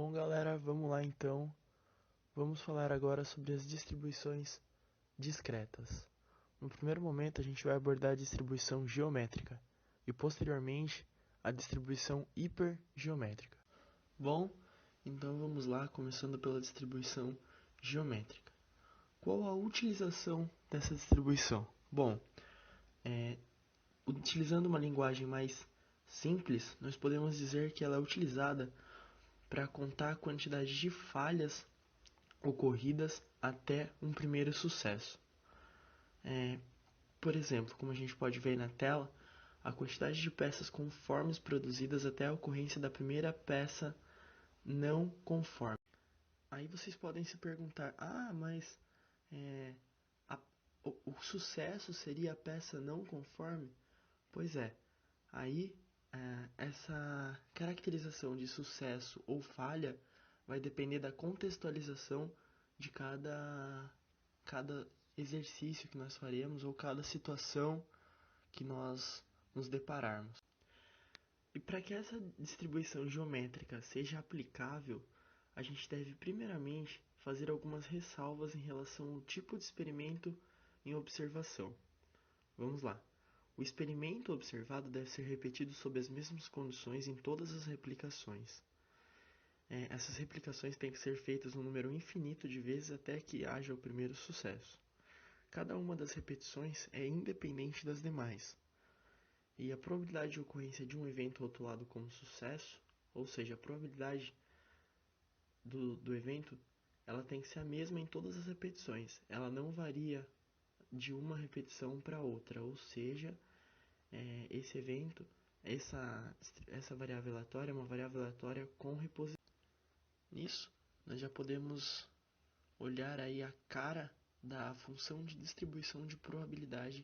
Bom, galera, vamos lá então. Vamos falar agora sobre as distribuições discretas. No primeiro momento, a gente vai abordar a distribuição geométrica e, posteriormente, a distribuição hipergeométrica. Bom, então vamos lá, começando pela distribuição geométrica. Qual a utilização dessa distribuição? Bom, utilizando uma linguagem mais simples, nós podemos dizer que ela é utilizada para contar a quantidade de falhas ocorridas até um primeiro sucesso. Por exemplo, como a gente pode ver na tela, a quantidade de peças conformes produzidas até a ocorrência da primeira peça não conforme. Aí vocês podem se perguntar, mas o sucesso seria a peça não conforme? Pois é, aí essa caracterização de sucesso ou falha vai depender da contextualização de cada exercício que nós faremos ou cada situação que nós nos depararmos. E para que essa distribuição geométrica seja aplicável, a gente deve primeiramente fazer algumas ressalvas em relação ao tipo de experimento em observação. Vamos lá. O experimento observado deve ser repetido sob as mesmas condições em todas as replicações. Essas replicações têm que ser feitas um número infinito de vezes até que haja o primeiro sucesso. Cada uma das repetições é independente das demais. E a probabilidade de ocorrência de um evento rotulado como sucesso, ou seja, a probabilidade do evento, ela tem que ser a mesma em todas as repetições. Ela não varia de uma repetição para outra, ou seja, esse evento, essa variável aleatória é uma variável aleatória com reposição. Nisso, nós já podemos olhar aí a cara da função de distribuição de probabilidade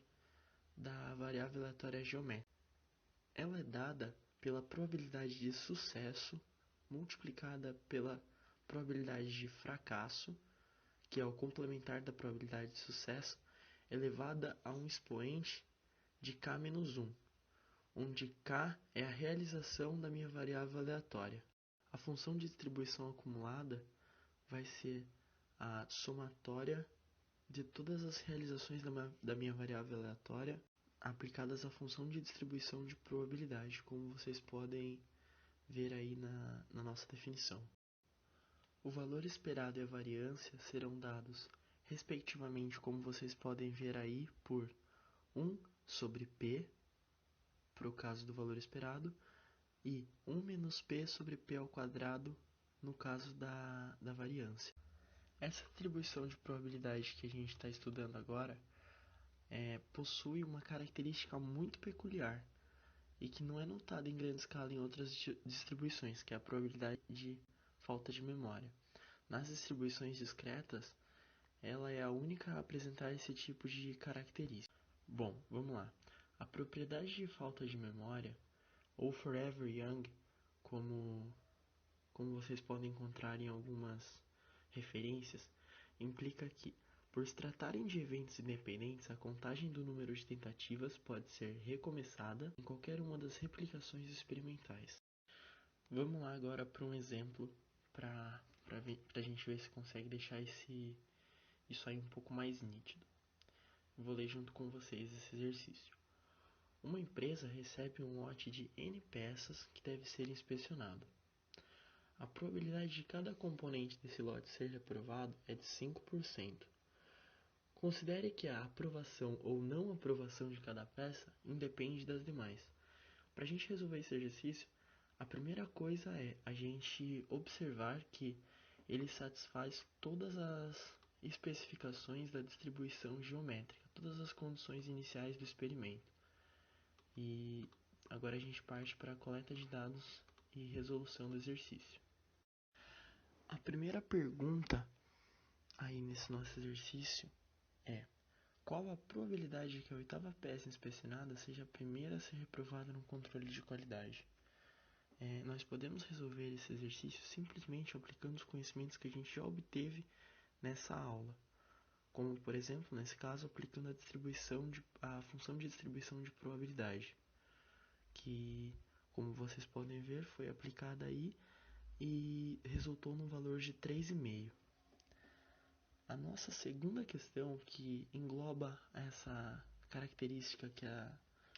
da variável aleatória geométrica. Ela é dada pela probabilidade de sucesso multiplicada pela probabilidade de fracasso, que é o complementar da probabilidade de sucesso, elevada a um expoente de k-1, onde k é a realização da minha variável aleatória. A função de distribuição acumulada vai ser a somatória de todas as realizações da minha variável aleatória aplicadas à função de distribuição de probabilidade, como vocês podem ver aí na nossa definição. O valor esperado e a variância serão dados, respectivamente, como vocês podem ver aí, por 1 sobre p, para o caso do valor esperado, e 1 menos p sobre p ao quadrado, no caso da variância. Essa distribuição de probabilidade que a gente está estudando agora possui uma característica muito peculiar e que não é notada em grande escala em outras distribuições, que é a probabilidade de falta de memória. Nas distribuições discretas, ela é a única a apresentar esse tipo de característica. Bom, vamos lá. A propriedade de falta de memória, ou forever young, como vocês podem encontrar em algumas referências, implica que, por se tratarem de eventos independentes, a contagem do número de tentativas pode ser recomeçada em qualquer uma das replicações experimentais. Vamos lá agora para um exemplo para a gente ver se consegue deixar isso aí um pouco mais nítido. Vou ler junto com vocês esse exercício. Uma empresa recebe um lote de N peças que deve ser inspecionado. A probabilidade de cada componente desse lote ser aprovado é de 5%. Considere que a aprovação ou não aprovação de cada peça independe das demais. Para a gente resolver esse exercício, a primeira coisa é a gente observar que ele satisfaz todas as especificações da distribuição geométrica, todas as condições iniciais do experimento. E agora a gente parte para a coleta de dados e resolução do exercício. A primeira pergunta aí nesse nosso exercício é: qual a probabilidade de que a oitava peça inspecionada seja a primeira a ser reprovada no controle de qualidade? Nós podemos resolver esse exercício simplesmente aplicando os conhecimentos que a gente já obteve nessa aula, como, por exemplo, nesse caso, aplicando a função de distribuição de probabilidade, que, como vocês podem ver, foi aplicada aí e resultou num valor de 3,5. A nossa segunda questão, que engloba essa característica que a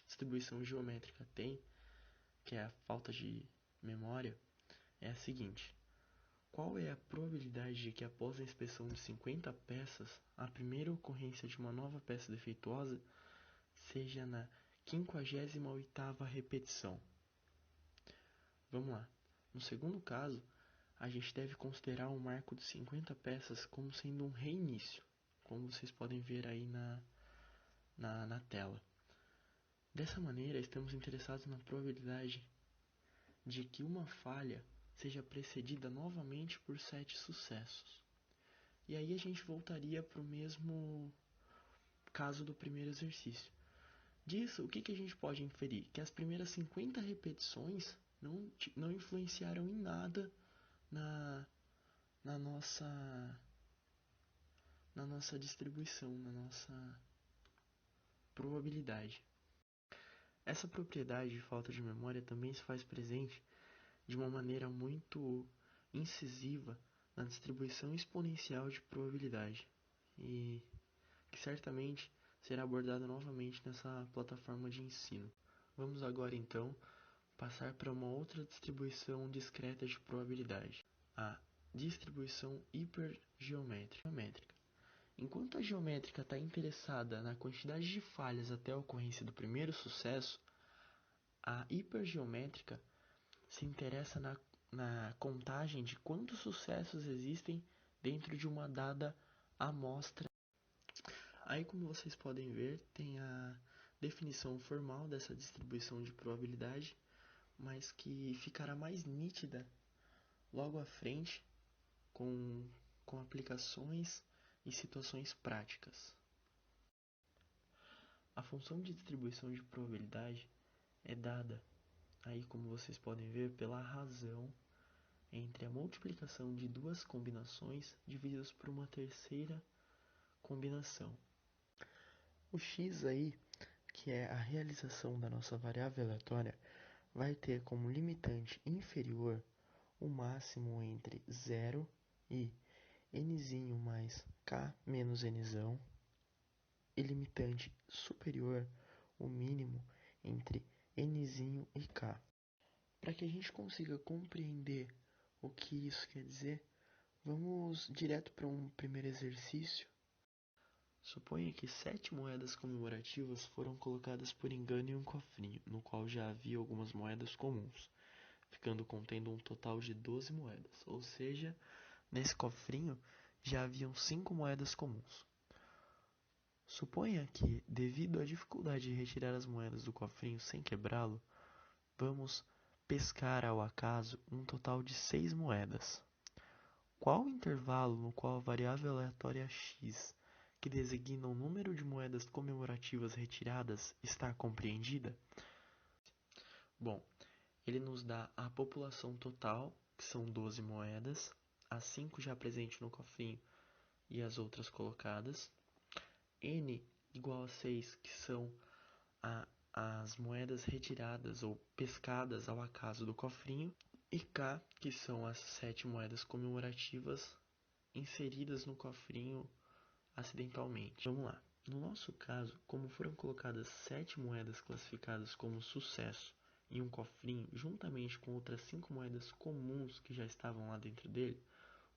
distribuição geométrica tem, que é a falta de memória, é a seguinte: qual é a probabilidade de que após a inspeção de 50 peças, a primeira ocorrência de uma nova peça defeituosa seja na 58ª repetição? Vamos lá. No segundo caso, a gente deve considerar o marco de 50 peças como sendo um reinício, como vocês podem ver aí na tela. Dessa maneira, estamos interessados na probabilidade de que uma falha seja precedida novamente por 7 sucessos. E aí a gente voltaria para o mesmo caso do primeiro exercício. Disso, o que a gente pode inferir? Que as primeiras 50 repetições não influenciaram em nada na nossa distribuição, na nossa probabilidade. Essa propriedade de falta de memória também se faz presente de uma maneira muito incisiva na distribuição exponencial de probabilidade, e que certamente será abordada novamente nessa plataforma de ensino. Vamos agora então passar para uma outra distribuição discreta de probabilidade, a distribuição hipergeométrica. Enquanto a geométrica está interessada na quantidade de falhas até a ocorrência do primeiro sucesso, a hipergeométrica se interessa na contagem de quantos sucessos existem dentro de uma dada amostra. Aí, como vocês podem ver, tem a definição formal dessa distribuição de probabilidade, mas que ficará mais nítida logo à frente com aplicações e situações práticas. A função de distribuição de probabilidade é dada, aí como vocês podem ver, pela razão entre a multiplicação de duas combinações divididas por uma terceira combinação. O x aí, que é a realização da nossa variável aleatória, vai ter como limitante inferior o máximo entre 0 e nzinho mais k menos nzão, e limitante superior o mínimo entre nzinho e k. Para que a gente consiga compreender o que isso quer dizer, vamos direto para um primeiro exercício. Suponha que 7 moedas comemorativas foram colocadas por engano em um cofrinho, no qual já havia algumas moedas comuns, ficando contendo um total de 12 moedas, ou seja, nesse cofrinho já haviam 5 moedas comuns. Suponha que, devido à dificuldade de retirar as moedas do cofrinho sem quebrá-lo, vamos pescar ao acaso um total de 6 moedas. Qual o intervalo no qual a variável aleatória x, que designa o número de moedas comemorativas retiradas, está compreendida? Bom, ele nos dá a população total, que são 12 moedas, as 5 já presentes no cofrinho e as outras colocadas, n igual a 6, que são as moedas retiradas ou pescadas ao acaso do cofrinho, e k, que são as 7 moedas comemorativas inseridas no cofrinho acidentalmente. Vamos lá. No nosso caso, como foram colocadas 7 moedas classificadas como sucesso em um cofrinho, juntamente com outras 5 moedas comuns que já estavam lá dentro dele,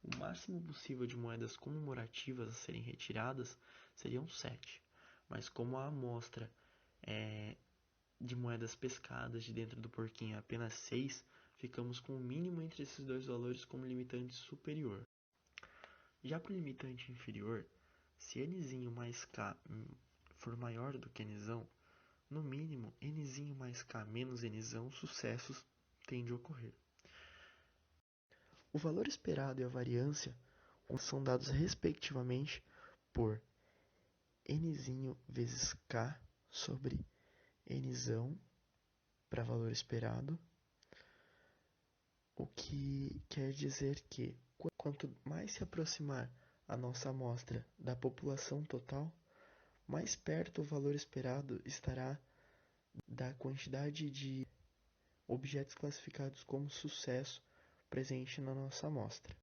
o máximo possível de moedas comemorativas a serem retiradas seriam 7. Mas como a amostra de moedas pescadas de dentro do porquinho é apenas 6, ficamos com o mínimo entre esses dois valores como limitante superior. Já para o limitante inferior, se nzinho mais k for maior do que nzão, no mínimo nzinho mais k menos nzão sucessos têm de ocorrer. O valor esperado e a variância são dados respectivamente por nzinho vezes k sobre nzão para valor esperado, o que quer dizer que quanto mais se aproximar a nossa amostra da população total, mais perto o valor esperado estará da quantidade de objetos classificados como sucesso presente na nossa amostra.